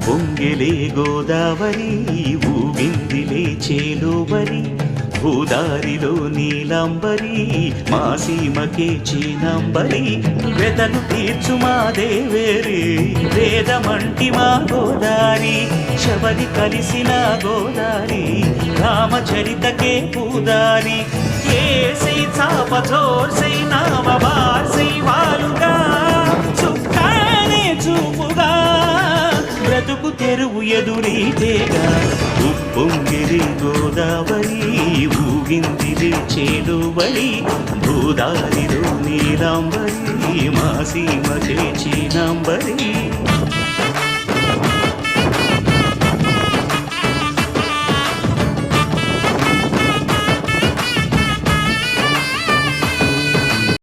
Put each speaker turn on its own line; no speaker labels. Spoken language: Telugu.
పొంగెలే గోదావరి ఊగిందిలే చేలోబరి భూదారిలో నీలంబరి మా సీమకే చీనంబరి వెతలు తీర్చు మా దేవేరి వేదమంటి మా గోదారి శబరి కలిసిన గోదారి రామచరితకే పూదారి ఏసై చాప జోర్సై నామ బార్సై వాలుగా చుక్కానే చూపుగా బ్రతుకు తెరువు ఎదురీతేగా ఉప్పొంగిరి గోదావరి ఊగిందిరి చేలువడి భూదారిలో నీలాంబరి మా సీమ చేచినాంబరి